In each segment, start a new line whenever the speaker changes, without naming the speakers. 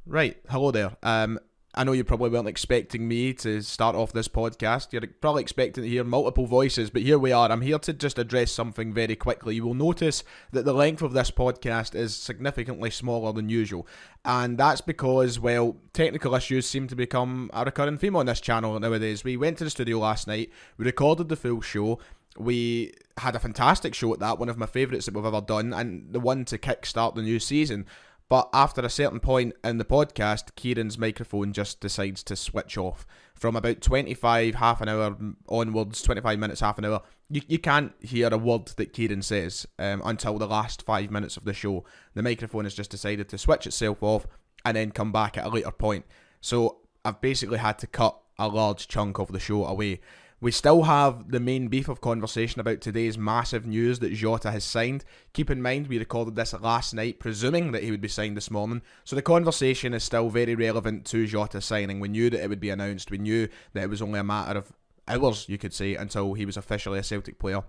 Right, hello there. I know you probably weren't expecting me to start off this podcast. You're probably expecting to hear multiple voices, but here we are. I'm here to just address something very quickly. You will notice that the length of this podcast is significantly smaller than usual, and that's because, well, technical issues seem to become a recurring theme on this channel nowadays. We went to the studio last night, we recorded the full show, we had a fantastic show at that, one of my favourites that we've ever done, and the one to kickstart the new season. But after a certain point in the podcast, Kieran's microphone just decides to switch off. From about 25, half an hour onwards, 25 minutes, half an hour, you can't hear a word that Kieran says until the last 5 minutes of the show. The microphone has just decided to switch itself off and then come back at a later point. So I've basically had to cut a large chunk of the show away. We still have the main beef of conversation about today's massive news that JOTA has signed. Keep in mind, we recorded this last night, presuming that he would be signed this morning. So the conversation is still very relevant to JOTA signing. We knew that it would be announced. We knew that it was only a matter of hours, you could say, until he was officially a Celtic player.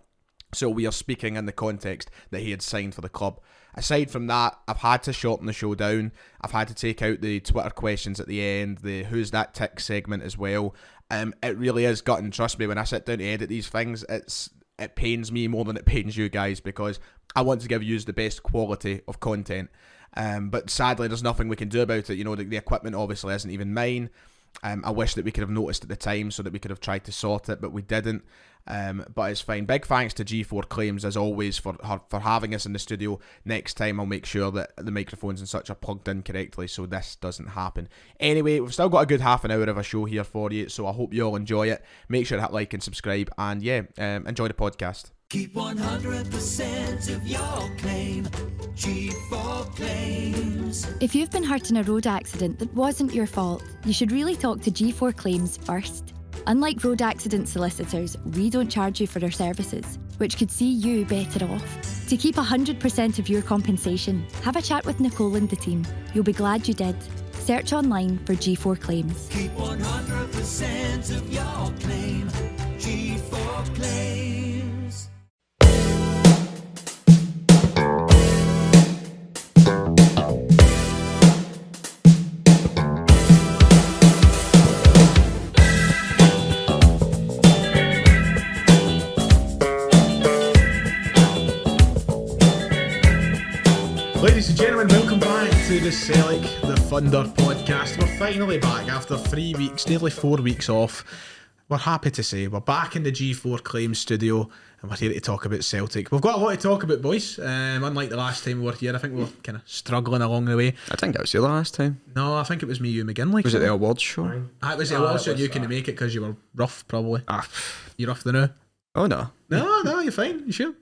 So we are speaking in the context that he had signed for the club. Aside from that, I've had to shorten the show down. I've had to take out the Twitter questions at the end, the Who's That Tick segment as well. It really is gutting. Trust me, when I sit down to edit these things, it pains me more than it pains you guys, because I want to give you the best quality of content. But sadly, there's nothing we can do about it. You know, the equipment obviously isn't even mine. I wish that we could have noticed at the time so that we could have tried to sort it, but we didn't. But it's fine. Big thanks to G4 Claims, as always, for having us in the studio. Next time I'll make sure that the microphones and such are plugged in correctly so this doesn't happen. Anyway, we've still got a good half an hour of a show here for you, so I hope you all enjoy it. Make sure to hit like and subscribe, and enjoy the podcast.
Keep 100% of your claim. G4 Claims.
If you've been hurt in a road accident that wasn't your fault, you should really talk to G4 Claims first. Unlike road accident solicitors, we don't charge you for our services, which could see you better off. To keep 100% of your compensation, have a chat with Nicole and the team. You'll be glad you did. Search online for G4 Claims.
Keep 100% of your claim. G4 Claims.
Ladies and gentlemen, welcome back to the Sellik, the Thunder podcast. We're finally back after 3 weeks, nearly 4 weeks off. We're happy to say we're back in the G4 Claims studio, and we're here to talk about Celtic. We've got a lot to talk about, boys. Unlike the last time we were here, I think we were kind of struggling along the way.
I think I was here the last time.
No, I think it was me, you, McGinley.
Was it the awards show?
It was the awards show, and you couldn't make it because you were rough, probably. You rough the now?
Oh no.
No, you're fine. You sure?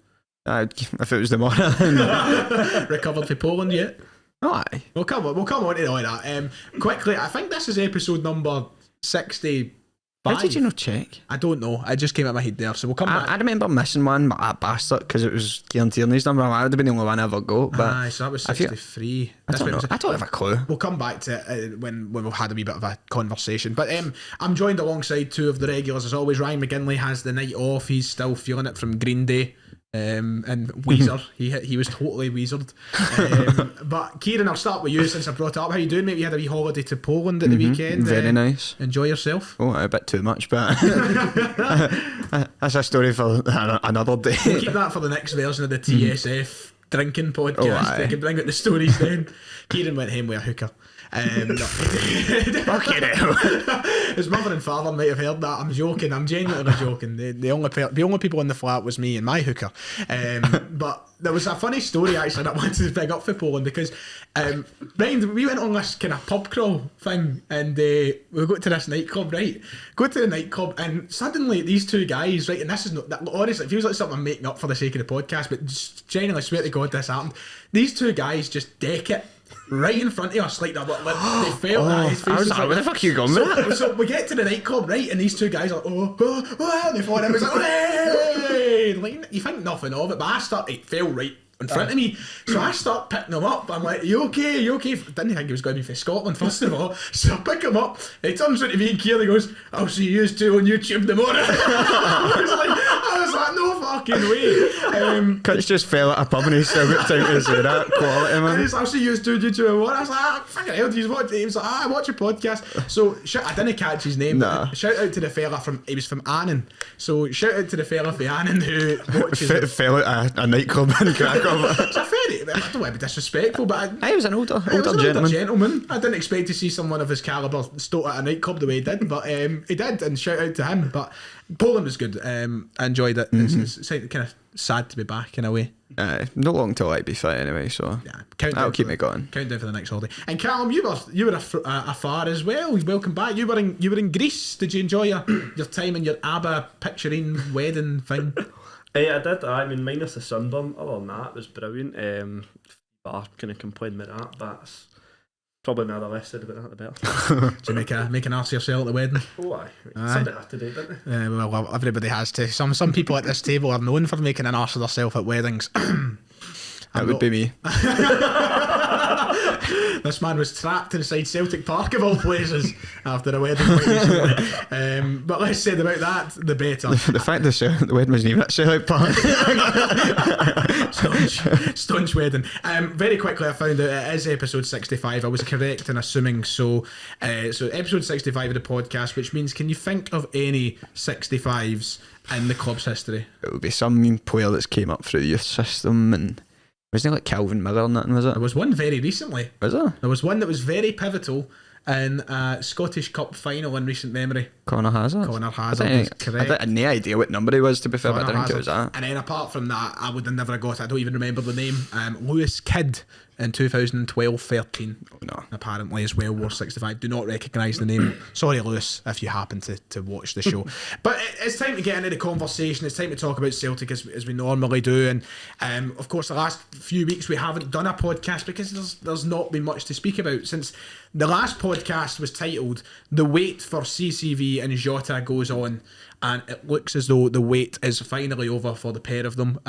If it was the morning.
Recovered for Poland yet?
Oh, aye.
We'll come on to all that. Quickly, I think this is episode number 65.
How did you not check?
I don't know. It just came out of my head there. So we'll come back.
I remember missing one, but that bastard, because it was Kieran Tierney's number. I would have been the only one I ever got. But
so that was 63.
I don't know. I don't have a clue.
We'll come back to it when we've had a wee bit of a conversation. But I'm joined alongside two of the regulars as always. Ryan McGinley has the night off. He's still feeling it from Green Day. And Weezer, he was totally Weezered. But Kieran, I'll start with you since I brought it up. How you doing, mate? You had a wee holiday to Poland at the weekend.
Very nice.
Enjoy yourself.
Oh, a bit too much, but that's a story for another day.
We'll keep that for the next version of the TSF drinking podcast. We can bring out the stories then. Kieran went home with a hooker.
Fucking hell.
His mother and father might have heard that. I'm joking. I'm genuinely joking. The only people in the flat was me and my hooker. But there was a funny story actually that I wanted to bring up for Poland because Brian, we went on this kind of pub crawl thing and we go to this nightclub, right? Go to the nightclub and suddenly these two guys, right? And this is not that, honestly, it feels like something I'm making up for the sake of the podcast, but just genuinely swear to God this happened. These two guys just deck it right in front of us, like that. They felt that his face was like,
where the fuck are you going with that?
So we get to the nightclub, right, and these two guys are and they thought it was like, hey! Like, you think nothing of it, but it fell right in front of me, so I start picking him up. I'm like, you okay? Didn't think he was going to be from Scotland, first of all, so I pick him up. He turns around to me and Kieran goes, I'll see you two on YouTube tomorrow. I was like, no fucking way.
Cutch just fell at a pub and he still got time to say that. Quality, man.
I just actually used to do and what I was like, fucking hell, he was like, I watch your podcast. So I didn't catch his name.
Nah.
Shout out to the fella he was from Annan. So shout out to the fella from Annan who watches
Fell at a nightclub in Krakow.
It's a very, I don't want to be disrespectful, but
He was an older
he was an
gentleman.
older gentleman. I didn't expect to see someone of his calibre stoat at a nightclub the way he did, but he did, and shout out to him. But Poland was good. I enjoyed it. It's kind of sad to be back in a way.
Not long till I'd be fit anyway, so that'll keep me going.
Countdown for the next holiday. And Callum, you were afar as well. Welcome back. You were in Greece. Did you enjoy your time in your ABBA picturing wedding thing?
I did. I mean, minus the sunburn. Other than that, it was brilliant. But I kind of complain about that, but it's probably another less said about that, the better.
Did you make an arse of yourself at the wedding?
Oh, aye. Somebody had to do it, didn't they?
Well, everybody has to. Some people at this table are known for making an arse of themselves at weddings.
That would be me.
This man was trapped inside Celtic Park of all places after a wedding quite recently. But less said about that, the better.
The fact that the wedding wasn't even at Sellik Park.
Staunch wedding. Very quickly, I found out it is episode 65. I was correct in assuming so. So episode 65 of the podcast, which means, can you think of any 65s in the club's history?
It would be some player that's came up through the youth system, and wasn't it like Calvin Miller or nothing, was it?
There was one very recently.
Was there?
There was one that was very pivotal in a Scottish Cup final in recent memory.
Connor Hazard.
Connor Hazard is correct.
I had no idea what number he was, to be fair, but I didn't think it was that.
And then apart from that, I would have never got it. I don't even remember the name. Lewis Kidd in 2012-13.
Oh, no.
Apparently as well, wore 65. Do not recognise the name. Sorry, Lewis, if you happen to watch the show. But it's time to get into the conversation. It's time to talk about Celtic as we normally do. And of course, the last few weeks we haven't done a podcast because there's not been much to speak about since the last podcast was titled "The Wait for CCV and JOTA Goes On." And it looks as though the wait is finally over for the pair of them.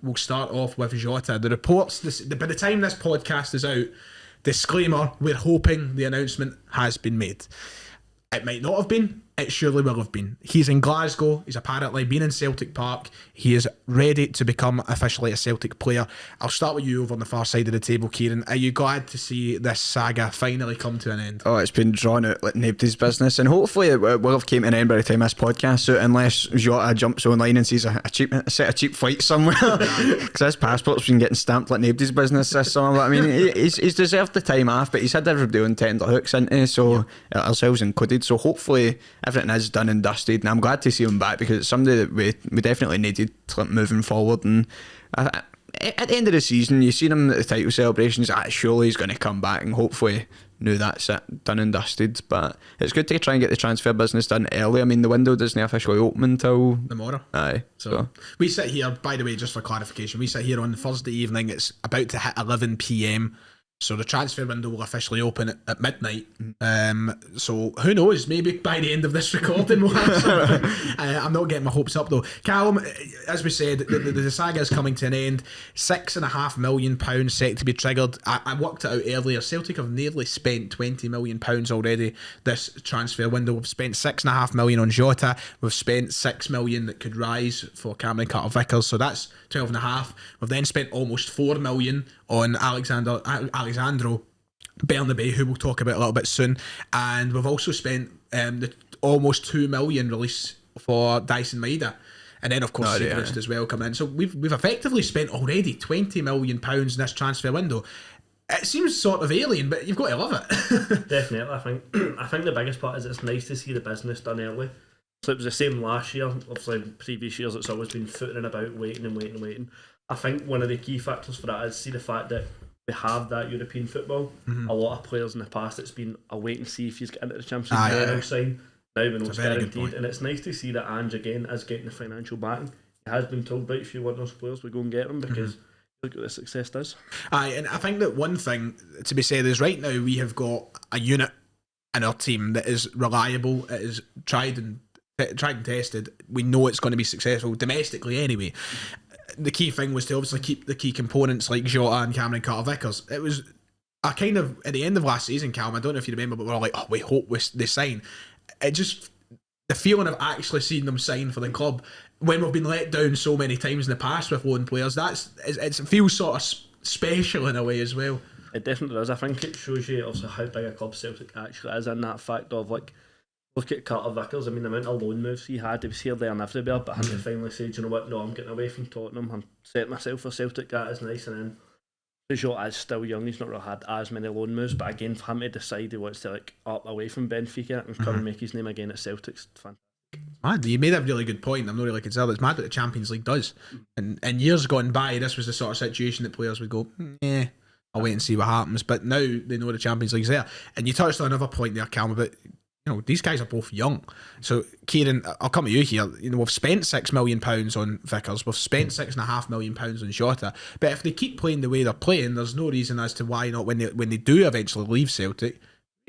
We'll start off with JOTA. The reports, by the time this podcast is out, disclaimer, we're hoping the announcement has been made. It might not have been. It surely will have been. He's in Glasgow. He's apparently been in Celtic Park. He is ready to become officially a Celtic player. I'll start with you over on the far side of the table, Kieran. Are you glad to see this saga finally come to an end?
Oh, it's been drawn out like nobody's business, and hopefully it will have came to an end by the time this podcast out, unless Jota jumps online and sees a set of cheap flights somewhere, because his passport's been getting stamped like nobody's business this summer. But I mean, he's deserved the time off, but he's had everybody on tender hooks, into so ourselves included. So hopefully everything is done and dusted, and I'm glad to see him back because it's somebody that we definitely needed moving forward. And at the end of the season, you seen him at the title celebrations. Surely he's going to come back, and hopefully that's it, done and dusted. But it's good to try and get the transfer business done early. I mean, the window doesn't officially open until
tomorrow.
Aye.
So we sit here, by the way, just for clarification, we sit here on Thursday evening. It's about to hit 11 p.m. So the transfer window will officially open at midnight. So who knows? Maybe by the end of this recording we'll have something. I'm not getting my hopes up though. Callum, as we said, the saga is coming to an end. £6.5 million set to be triggered. I worked it out earlier. Celtic have nearly spent £20 million already this transfer window. We've spent £6.5 million on Jota. We've spent £6 million that could rise for Cameron Carter-Vickers. So that's 12.5. We've then spent almost £4 million on Alexandro Bernabeu, who we'll talk about a little bit soon, and we've also spent the almost $2 million release for Dyson Maeda, and then of course Severest as well coming in. So we've effectively spent already £20 million in this transfer window. It seems sort of alien, but you've got to love it.
Definitely, I think the biggest part is it's nice to see the business done early. So it was the same last year. Obviously, previous years it's always been footering about, waiting. I think one of the key factors for that is see the fact that we have that European football. A lot of players in the past, it's been a wait and see if he's get into the Champions League, then he'll sign. Now we know it's guaranteed, and it's nice to see that Ange again is getting the financial backing. He has been told, right, if you want those players, we go and get them, because look what the success does.
And I think that one thing to be said is right now we have got a unit in our team that is reliable, it is tried and tested. We know it's going to be successful domestically anyway. The key thing was to obviously keep the key components like Jota and Cameron Carter-Vickers. It was a kind of, at the end of last season, Callum, I don't know if you remember, but we were like, oh, we hope they sign. It just, the feeling of actually seeing them sign for the club when we've been let down so many times in the past with loan players, it feels sort of special in a way as well.
It definitely does. I think it shows you also how big a club Celtic actually is, in that fact of like, look at Carter Vickers. I mean, the amount of loan moves he had, he was here, there and everywhere, but him to finally say, do you know what, no, I'm getting away from Tottenham, I'm setting myself for Celtic, that is nice. And then JOTA is still young, he's not really had as many loan moves, but again, for him to decide he wants to like up away from Benfica and come and make his name again at Celtic's fantastic.
Mad, you made a really good point. I'm not really concerned. It's mad what the Champions League does. And years gone by, this was the sort of situation that players would go, yeah, I'll wait and see what happens. But now they know the Champions League's there. And you touched on another point there, Calum, about, these guys are both young. So, Kieran, I'll come to you here. We've spent £6 million on Vickers. We've spent £6.5 million on JOTA. But if they keep playing the way they're playing, there's no reason as to why not, when they do eventually leave Celtic,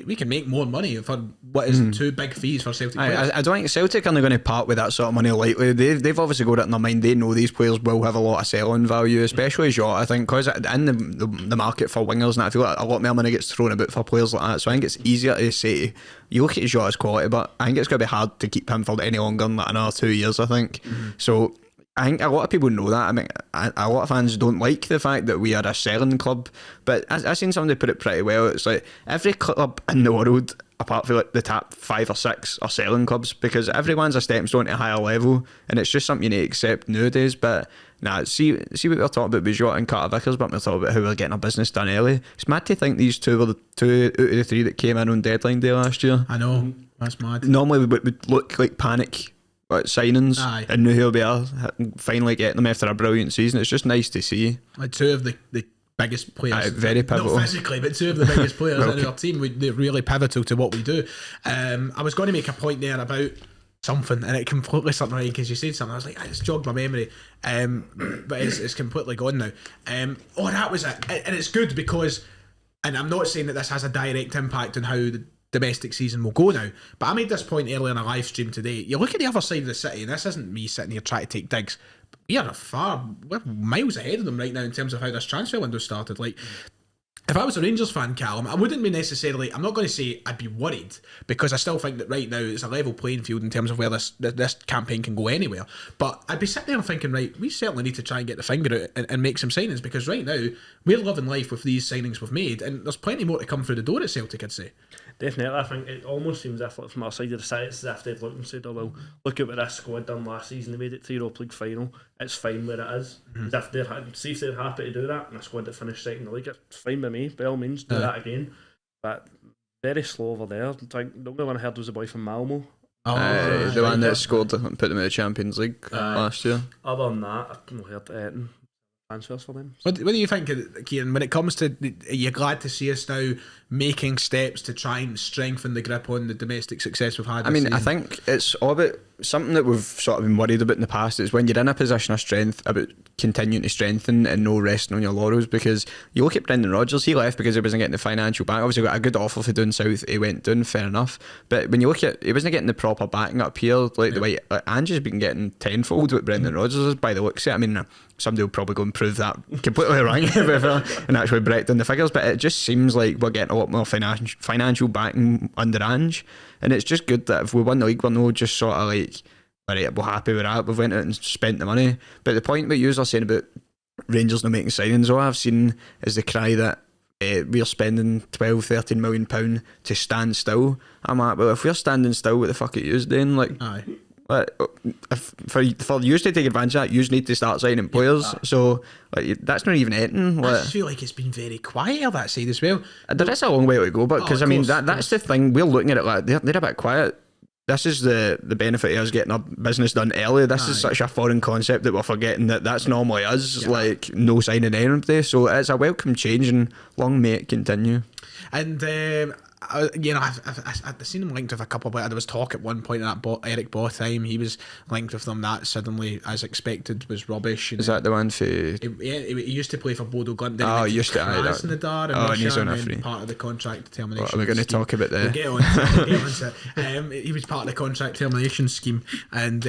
we can make more money for what is two big fees for Celtic players.
I don't think Celtic are going to part with that sort of money lightly. They've obviously got it in their mind. They know these players will have a lot of sell-on value, especially JOTA, I think, because in the market for wingers, and I feel like a lot more money gets thrown about for players like that. So I think it's easier to say, you look at JOTA's quality, but I think it's going to be hard to keep him for any longer than like another 2 years, I think. So I think a lot of people know that. I mean, a lot of fans don't like the fact that we are a selling club, but I've seen somebody put it pretty well. It's like every club in the world, apart from like the top 5 or 6, are selling clubs, because everyone's a stepping stone to a higher level, and it's just something you need to accept nowadays. But see what we're talking about with JOTA and Carter Vickers, but we're talking about how we're getting our business done early. It's mad to think these two were the 2 out of the 3 that came in on deadline day last year.
I know, that's mad.
Normally we would look like panic signings.
Aye.
And now here we are, finally getting them after a brilliant season. It's just nice to see.
Like 2 of the biggest players,
very pivotal.
Not physically, but 2 of the biggest players in our team. They're really pivotal to what we do. I was going to make a point there about something, and it completely slipped my mind because you said something. I was like, it's jogged my memory, but it's completely gone now. That was it, and it's good because, and I'm not saying that this has a direct impact on how the domestic season will go now, but I made this point earlier in a live stream today. You look at the other side of the city, and this isn't me sitting here trying to take digs, but we're miles ahead of them right now in terms of how this transfer window started. Like, if I was a Rangers fan, Callum, I wouldn't be necessarily, I'm not going to say I'd be worried, because I still think that right now it's a level playing field in terms of where this campaign can go anywhere. But I'd be sitting there and thinking, right, we certainly need to try and get the finger out and make some signings, because right now we're living life with these signings we've made, and there's plenty more to come through the door at Celtic, I'd say.
Definitely, I think it almost seems as if, like, from our side of the side, it's as if they've looked and said, oh well, look at what this squad done last season, they made it to Europa League final, it's fine where it is. As if they're happy to do that, and a squad that finished second in the league, it's fine by me, by all means, do that again. But very slow over there. The only one I heard was the boy from Malmo.
The one that scored and put them in the Champions League last year.
Other than that, I've not heard anything. Transfers for them.
What do you think, Kieran, when it comes to, are you glad to see us now making steps to try and strengthen the grip on the domestic success we've had this season?
I think it's all about something that we've sort of been worried about in the past. Is when you're in a position of strength, about continuing to strengthen and no resting on your laurels. Because you look at Brendan Rodgers, he left because he wasn't getting the financial back. Obviously got a good offer for doing south, he went down, fair enough. But when you look at, he wasn't getting the proper backing up here, like the way Angie's been getting tenfold what Brendan Rodgers is by the looks of it. I mean, somebody will probably go and prove that completely wrong and actually break down the figures, but it just seems like we're getting a lot more financial backing under Ange, and it's just good that if we win the league, we're not just sort of like, alright, we're happy with that, we've went out and spent the money. But the point what you are saying about Rangers not making signings, all I've seen is the cry that we're spending £12-13 million to stand still. I'm like, well, if we're standing still, what the fuck are you doing? Like,
Aye.
For you to take advantage of that, you need to start signing players. So like, that's not even anything.
I just feel like it's been very quiet on that side as well.
There is a long way to go, but because that's the thing, we're looking at it like they're a bit quiet. This is the benefit of us getting our business done early. This is such a foreign concept that we're forgetting that's normally us, like no signing anybody. So it's a welcome change, and long may it continue.
And I've seen him linked with a couple, but there was talk at one point in that Eric Bothheim, he was linked with them. That suddenly, as expected, was rubbish. And
is that the one for?
He used to play for Bodo Glimt.
He used to.
And
he's on a free.
Part of the contract termination.
What are we going to talk about there?
We'll get on to it. He was part of the contract termination scheme, and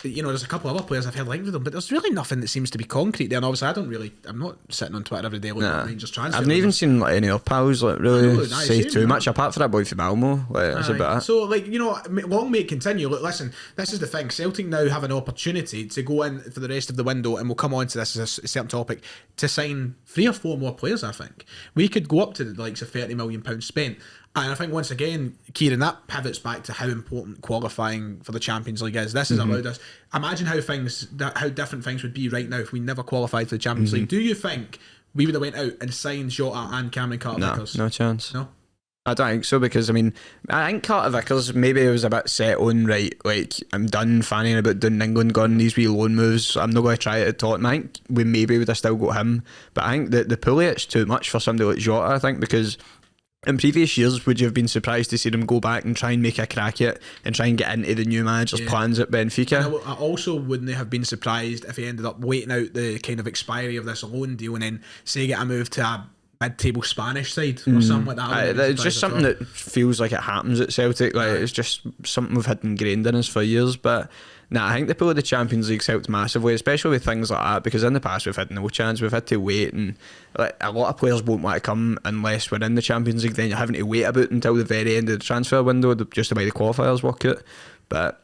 there's a couple of other players I've heard linked with them, but there's really nothing that seems to be concrete there. And obviously, I'm not sitting on Twitter every day looking at Rangers transfer.
I've not even seen like any of pals like really say too
same,
much apart from that boy from Malmo. Like, that's about it.
So, long may it continue. Look, listen, this is the thing. Celtic now have an opportunity to go in for the rest of the window, and we'll come on to this as a certain topic, to sign 3 or 4 more players. I think we could go up to the likes of £30 million spent. And I think once again, Kieran, that pivots back to how important qualifying for the Champions League is. This has allowed us. Imagine how different things would be right now if we never qualified for the Champions League. Do you think we would have went out and signed Jota and Cameron Carter-Vickers?
No chance.
No.
I don't think so, because I think Carter-Vickers maybe it was a bit set on, right, like I'm done fanning about doing England, going these wee loan moves, I'm not going to try it at Tottenham. I think we maybe would have still got him, but I think the Puliac's too much for somebody like Jota, I think, because in previous years, would you have been surprised to see them go back and try and make a crack at it and try and get into the new manager's plans at Benfica?
I also wouldn't have been surprised if he ended up waiting out the kind of expiry of this loan deal and then say get a move to a mid-table Spanish side or something like that.
It's just something that feels like it happens at Celtic. Like it's just something we've had ingrained in us for years. But I think the pull of the Champions League's helped massively, especially with things like that, because in the past we've had no chance. We've had to wait, and like, a lot of players won't want to come unless we're in the Champions League. Then you're having to wait about until the very end of the transfer window, just the way the qualifiers work out. But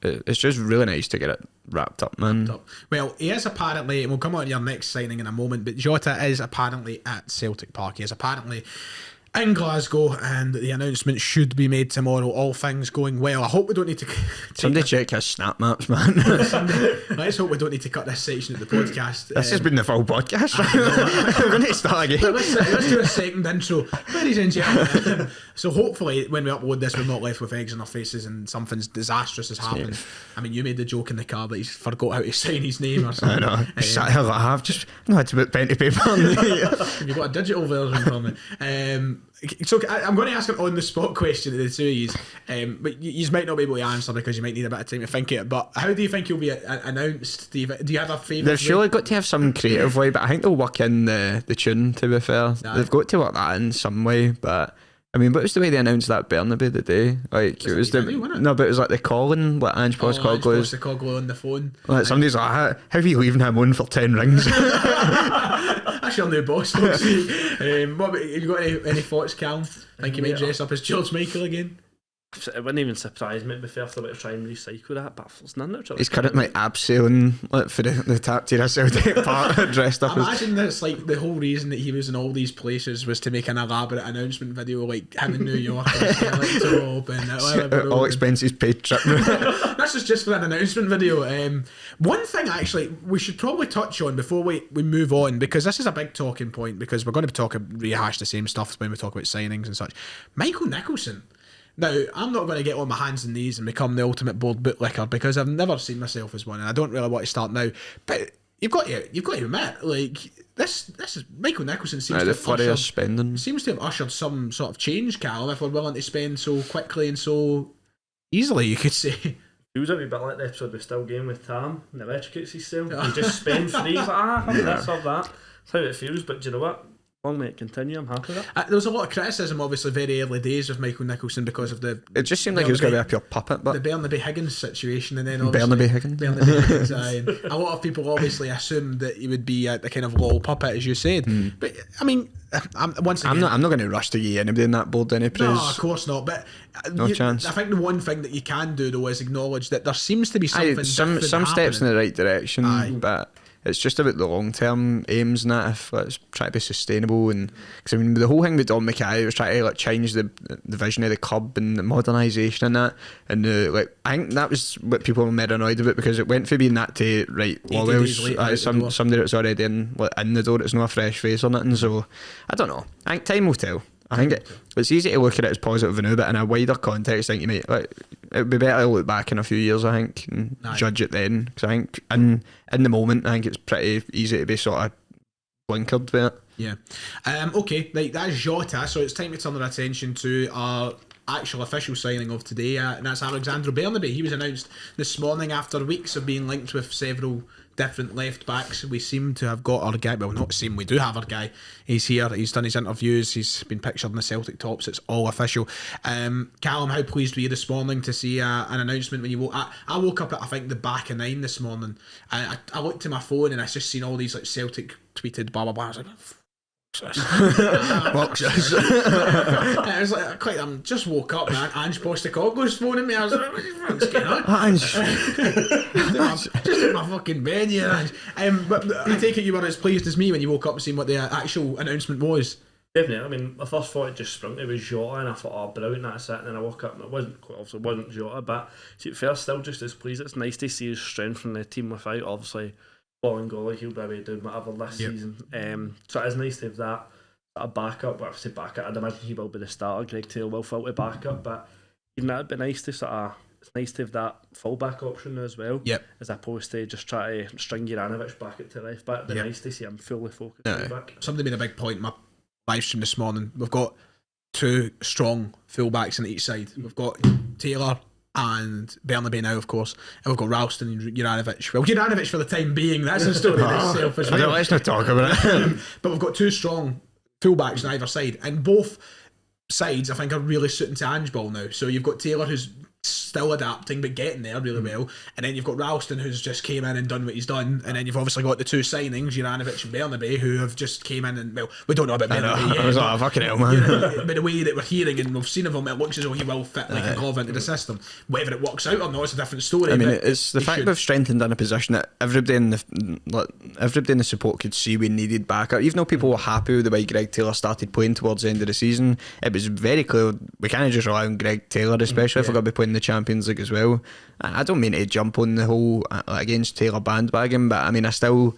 it's just really nice to get it wrapped up, man.
Well, he is apparently, and we'll come on to your next signing in a moment, but Jota is apparently at Celtic Park. He is apparently in Glasgow, and the announcement should be made tomorrow, all things going well. I hope we don't need to
somebody check his snap maps, man.
Let's hope we don't need to cut this section of the podcast.
This has been the full podcast. We're going to start again.
Let's do a second intro. Ladies and gentlemen. So hopefully when we upload this, we're not left with eggs in our faces and something disastrous has happened. I mean, you made the joke in the car that he's forgot how to sign his name or something.
I know. Sat here like I've just not had to put pen to paper on.
You've got a digital version for me. So I'm going to ask an on-the-spot question to the two of you, but you might not be able to answer because you might need a bit of time to think it. But how do you think you'll be announced, Steve? Do you have a favourite?
They've surely got to have some creative way, but I think they'll work in the tune, to be fair. They've got to work that in some way, but I mean, what was the way they announced that Burnaby the day? Like it was but it was like the calling, like Ange Postecoglou's
the Coglu on the phone.
Like somebody's like, how are you leaving him on for 10 rings?
That's your new boss, folks. Have you got any thoughts, Cal? Think you might dress up as George Michael again?
It wouldn't even surprise me if after to try and recycle that, but there's none of it.
He's currently abseiling for the tap to Celtic Park dressed up.
Imagine that's like the whole reason that he was in all these places was to make an elaborate announcement video, like him in New York,
all expenses paid trip.
This is just for an announcement video. One thing actually we should probably touch on before we move on, because this is a big talking point, because we're going to rehash the same stuff when we talk about signings and such. Michael Nicholson. Now, I'm not going to get on my hands and knees and become the ultimate board bootlicker, because I've never seen myself as one, and I don't really want to start now. But you've got to admit, like this is Michael Nicholson seems to have ushered some sort of change, Cal, if we're willing to spend so quickly and so easily, you could say.
Feels a wee bit like the episode with Still Game with Tam, and it educates himself. He just spend free, he's like, have this or that. That's how it feels, but do you know what? Long may it continue, I'm happy with it.
There was a lot of criticism, obviously, very early days of Michael Nicholson because of
it just seemed like he was going to be a pure puppet, but
the Bernaby Higgins situation, and then
Bernaby Higgins,
a lot of people obviously assumed that he would be the kind of lol puppet, as you said. But I mean, I'm not going to rush to give anybody in that board any praise. No, of course not. But
no chance.
I think the one thing that you can do though is acknowledge that there seems to be something
some steps in the right direction, but it's just about the long term aims and that. If let's try to be sustainable, and because I mean the whole thing with Don Mackay was trying to like change the vision of the club and the modernisation and that, and I think that was what people were more annoyed about, because it went from being that to somebody that's already in the door, it's not a fresh face or nothing. So I don't know. I think time will tell. I think it's easy to look at it as positive now, but in a wider context, I think you might it would be better to look back in a few years, I think, and judge it then. Because I think in the moment, I think it's pretty easy to be sort of blinkered with it.
Yeah. Okay, right, that's Jota. So it's time to turn our attention to our actual official signing of today, and that's Alexandro Bernabe. He was announced this morning after weeks of being linked with several different left backs. We seem to have got our guy. Well, not seem, we do have our guy. He's here, he's done his interviews, he's been pictured in the Celtic tops, it's all official. Callum, how pleased were you this morning to see an announcement when you woke? I woke up at, I think, the back of 9 this morning. I looked at my phone and I just seen all these like Celtic tweeted blah blah blah. I was like, I was like, quite. I'm just woke up, man. Ange Postecoglou's phoning me. I was like, what's going on? Just in my fucking bed here, Ange. But I take it you were as pleased as me when you woke up and seen what the actual announcement was.
Definitely. I mean, I first thought it just sprung. It was Jota, and I thought, oh, brilliant, that's it. And then I woke up and it wasn't Jota. But see, at first, still just as pleased. It's nice to see his strength in the team without, obviously, Bolingoli. He'll be doing whatever this season. So it is nice to have that a backup. Well, I say backup, I'd imagine he will be the starter. Greg Taylor will filter backup, but even that'd be nice to it's nice to have that full back option as well.
Yep.
As opposed to just try to string Juranovic back at to left back. It'd be nice to see him fully focused back.
Somebody made a big point in my live stream this morning. We've got 2 strong fullbacks on each side. We've got Taylor and Bernabe now, of course, and we've got Ralston and Juranovic. Well, Juranovic for the time being, that's a story in itself as well.
Let's not talk about it.
But we've got 2 strong fullbacks on either side, and both sides I think are really suiting to Ange ball now. So you've got Taylor, who's still adapting but getting there really well, and then you've got Ralston, who's just came in and done what he's done, and then you've obviously got the 2 signings, Juranovic and Bernabe, who have just came in and, well, we don't know about Bernabe yet.
I was like, fucking hell, man.
But the way that we're hearing and we've seen of him, it looks as though he will fit like a glove into the system. Whether it works out or not, it's a different story.
I mean, it's the fact we've strengthened in a position that everybody in the support could see we needed backup. Even though people were happy with the way Greg Taylor started playing towards the end of the season, it was very clear we can't just rely on Greg Taylor, especially if we're going to be playing the Champions League as well. I don't mean to jump on the whole against Taylor bandwagon, but I mean, I still,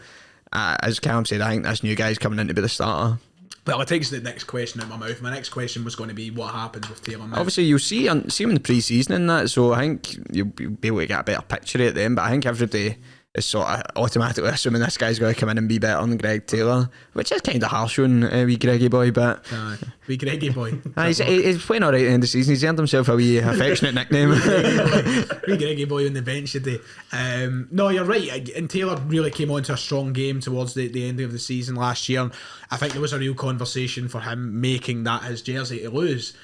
as Callum said, I think this new guy's coming in to be the starter.
Well, it takes the next question out of my mouth. My next question was going to be what happens with Taylor now.
Obviously, you'll see him in the pre-season and that, so I think you'll be able to get a better picture at them, but I think everybody is sort of automatically assuming this guy's going to come in and be better than Greg Taylor, which is kind of harsh on wee Greggy boy, but
wee Greggy boy.
He's playing alright at the end of the season. He's earned himself a wee affectionate nickname.
Wee Greggy boy on the bench today. No, you're right, and Taylor really came on to a strong game towards the ending of the season last year. I think there was a real conversation for him making that his jersey to lose.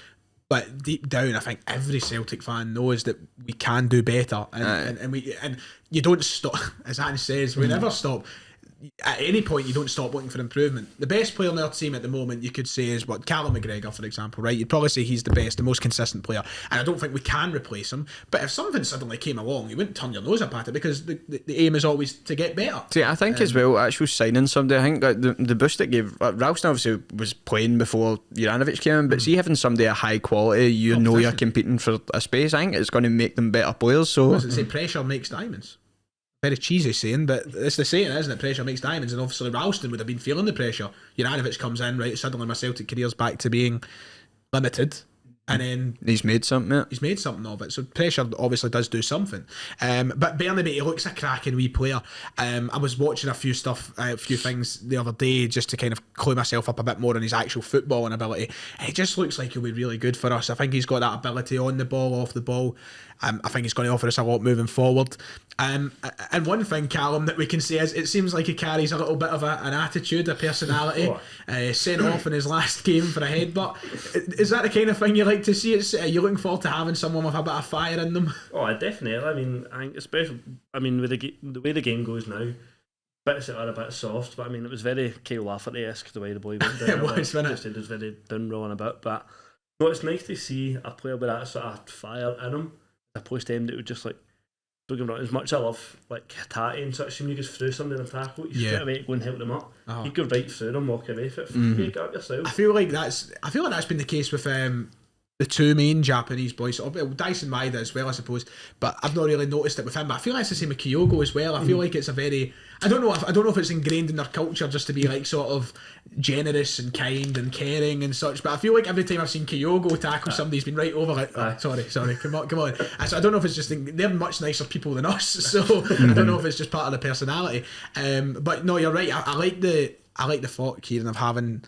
But deep down, I think every Celtic fan knows that we can do better, and you don't stop. As Ange says, we never stop. At any point, you don't stop looking for improvement. The best player in our team at the moment, you could say, is Callum McGregor, for example, right? You'd probably say he's the best, the most consistent player, and I don't think we can replace him. But if something suddenly came along, you wouldn't turn your nose up at it, because the aim is always to get better.
See, I think as well, actual signing somebody, I think that the boost it gave, Ralston obviously was playing before Juranovic came in, but see, having somebody of high quality, you're competing for a space, I think it's going to make them better players. So,
what does it say? Pressure makes diamonds. Very cheesy saying, but it's the saying, isn't it? Pressure makes diamonds, and obviously Ralston would have been feeling the pressure. Juranovic comes in, right? Suddenly my Celtic career's back to being limited, and then
he's made something. Yeah.
He's made something of it. So pressure obviously does do something. But Bernabe, he looks a cracking wee player. I was watching a few things the other day just to kind of clue myself up a bit more on his actual footballing ability. And he just looks like he'll be really good for us. I think he's got that ability on the ball, off the ball. I think he's going to offer us a lot moving forward. And one thing, Callum, that we can say is it seems like he carries a little bit of an attitude, a personality. Sent off in his last game for a headbutt. Is that the kind of thing you like to see? Are you looking forward to having someone with a bit of fire in them?
Oh, definitely. I mean, I think especially, with the way the game goes now, bits that are a bit soft, but I mean, it was very Kyle Lafferty-esque the way the boy went down.
It was, wasn't it?
It was very down rolling a bit, but no, it's nice to see a player with that sort of fire in him, as opposed to him that would just like, don't get me wrong, as much as I love like Tati and such, you goes through somebody in a tackle, you straight away go and help them up. You go right through them, walk away from it, pick up yourself. I feel like that's
been the case with the 2 main Japanese boys, Dyson Maeda as well, I suppose, but I've not really noticed it with him. But I feel like it's the same with Kyogo as well. I feel like it's a very, I don't know if it's ingrained in their culture just to be like sort of generous and kind and caring and such. But I feel like every time I've seen Kyogo tackle somebody, he's been right over it. Sorry, come on. So I don't know if it's just they're much nicer people than us, so I don't know if it's just part of the personality. But no, you're right. I like the thought, Kieran, of having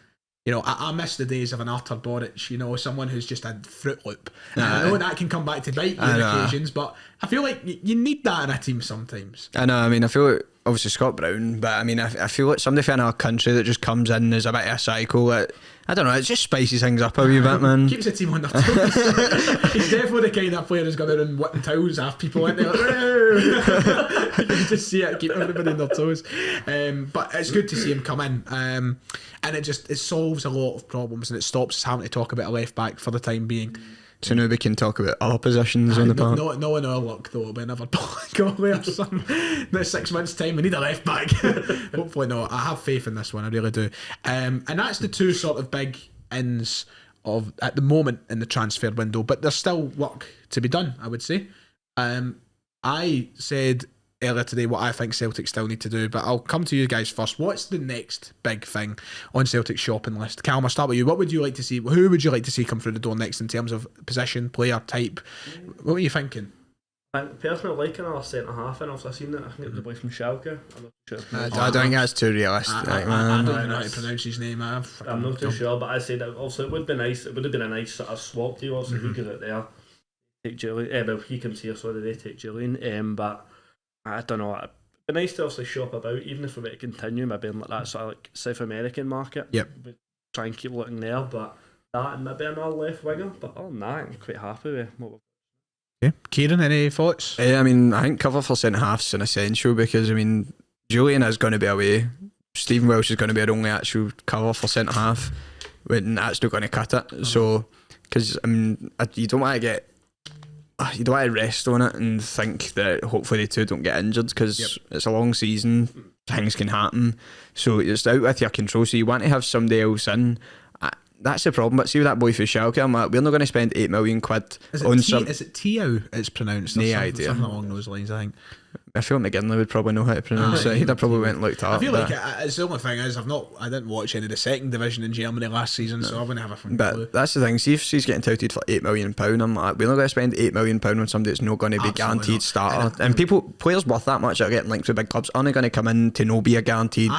You know, I miss the days of an Artur Boric, you know, someone who's just a Fruit Loop. I know that can come back to bite you on occasions, but I feel like you need that in a team sometimes.
I know, I mean, I feel like, obviously Scott Brown, but I mean, I feel like somebody from our country that just comes in as a bit of a cycle, that, I don't know, it just spices things up a wee bit, man.
Keeps the team on their toes. He's definitely the kind of player who's going around whipping towels off people, aren't they? Like, you can just see it, keep everybody on their toes. But it's good to see him come in. And it solves a lot of problems, and it stops us having to talk about a left back for the time being.
So now we can talk about other positions on the park.
No in our luck though, we never go there in 6 months' time. We need a left back. Hopefully not. I have faith in this one, I really do. And that's the two sort of big ins of at the moment in the transfer window, but there's still work to be done, I would say. I said earlier today what I think Celtic still need to do, but I'll come to you guys first. What's the next big thing on Celtic's shopping list? Callum, I'll start with you. What would you like to see? Who would you like to see come through the door next in terms of position, player, type? What were you thinking?
Personally, I like another centre half, and I've seen that. I think it was a boy from Schalke. I'm not sure.
I don't think that's too realistic.
I don't even know how to pronounce his name. I'm
not too sure, but I said that also it would be nice. It would have been a nice sort of swap deal. Also, he got it there. Take Julian. Well, he comes here, so they take Julian. But I don't know. It'd be nice to obviously shop about, even if we were to continue maybe in like that sort of like South American market.
Yep.
We'd try and keep looking there, but that and maybe another left winger. But other than that, I'm quite happy with what we've.
Okay. Kieran, any thoughts?
I mean, I think cover for centre half's an essential, because I mean, Julian is going to be away. Stephen Welsh is going to be our only actual cover for centre half, when that's not going to cut it. So, because I mean, you don't want to rest on it and think that hopefully the two don't get injured, because it's a long season, things can happen, so it's out with your control. So you want to have somebody else in. That's the problem. But see with that boy for Schalke, I'm like, we're not going to spend 8 million quid on some.
Is it Tiao? It's pronounced.
No idea.
Something along those lines, I think.
I feel McGinley would probably know how to pronounce it. He'd have probably went and looked up.
I feel like it's the only thing is I didn't watch any of the second division in Germany last season, so I wouldn't have a clue.
But that's the thing. See if she's getting touted for £8 million, I'm like, we're not going to spend £8 million on somebody that's not going to be guaranteed starter. And players worth that much that are getting linked with big clubs aren't going to come in to no be a guaranteed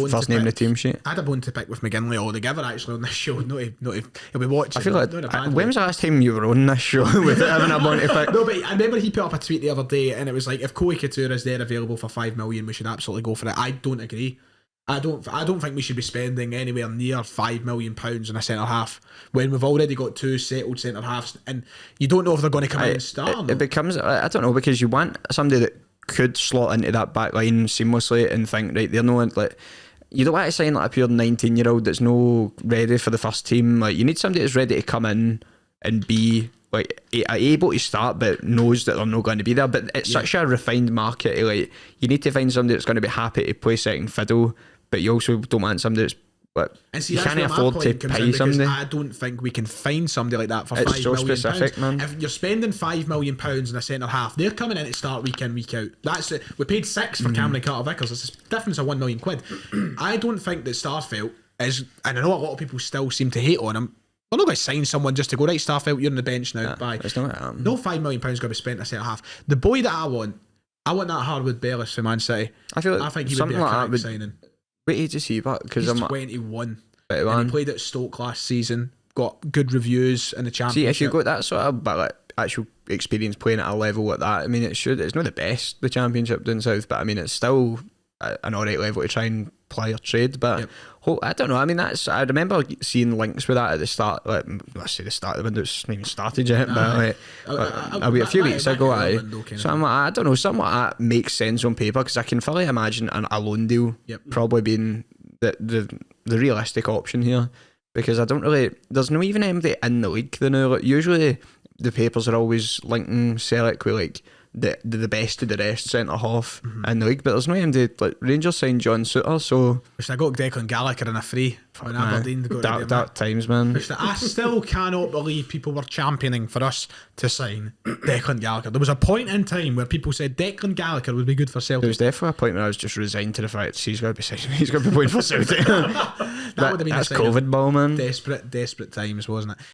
first name in the team sheet.
I had a bone to pick with McGinley altogether actually on this show. Not if he'll be watching.
I feel like when was the last time you were on this show without having a bone to pick?
No, but I remember he put up a tweet the other day, and it was like, if Koei Couture is there available for $5 million, we should absolutely go for it. I don't agree. I don't think we should be spending anywhere near £5 million on a centre half when we've already got two settled centre halves, and you don't know if they're going to come in and start.
It becomes, I don't know, because you want somebody that could slot into that back line seamlessly and think, right, they're no like. You don't want to sign like a pure 19-year-old that's no ready for the first team. Like, you need somebody that's ready to come in and be like able to start, but knows that they're not going to be there. But it's such a refined market. Like, you need to find somebody that's going to be happy to play second fiddle, but you also don't want somebody that's. But you can't afford to pay somebody. I
don't think we can find somebody like that for £5
million.
It's so specific,
man.
If you're spending £5 million in a centre half, they're coming in to start week in, week out. That's it. We paid £6 for Cameron Carter-Vickers. It's a difference of £1 million. I don't think that Starfelt is, and I know a lot of people still seem to hate on him. We're not going to sign someone just to go, right, Starfelt, you're on the bench now. Bye. No £5 million going to be spent in a centre half. The boy that I want that Harwood Bellis for Man City. I think he would be a crack signing.
Wait, age is he back? Because
I'm 21. And he played at Stoke last season. Got good reviews in the Championship.
See, if you've got that sort of like actual experience playing at a level like that, I mean, it's not the best, the Championship down south, but I mean, it's still an alright level to try and play your trade. But I don't know. I mean, I remember seeing links with that at the start. Like, let's say the start of the window, it's not even started yet, but a few weeks ago. So I'm like, I don't know, something like that makes sense on paper, because I can fully imagine a loan deal probably being the realistic option here, because I don't really. There's no even anybody in the league. Like, usually the papers are always linking Sellik with like the best of the rest centre half in the league, but there's no anybody. Like, Rangers signed John Souttar, so
I got Declan Gallagher in a free when Aberdeen got
dark times, man.
I still cannot believe people were championing for us to sign Declan Gallagher. There was a point in time where people said Declan Gallagher would be good for Celtic.
There was definitely a point where I was just resigned to the fact he's going to be playing for Celtic.
That would have been
that's COVID ball, man.
Desperate times, wasn't it?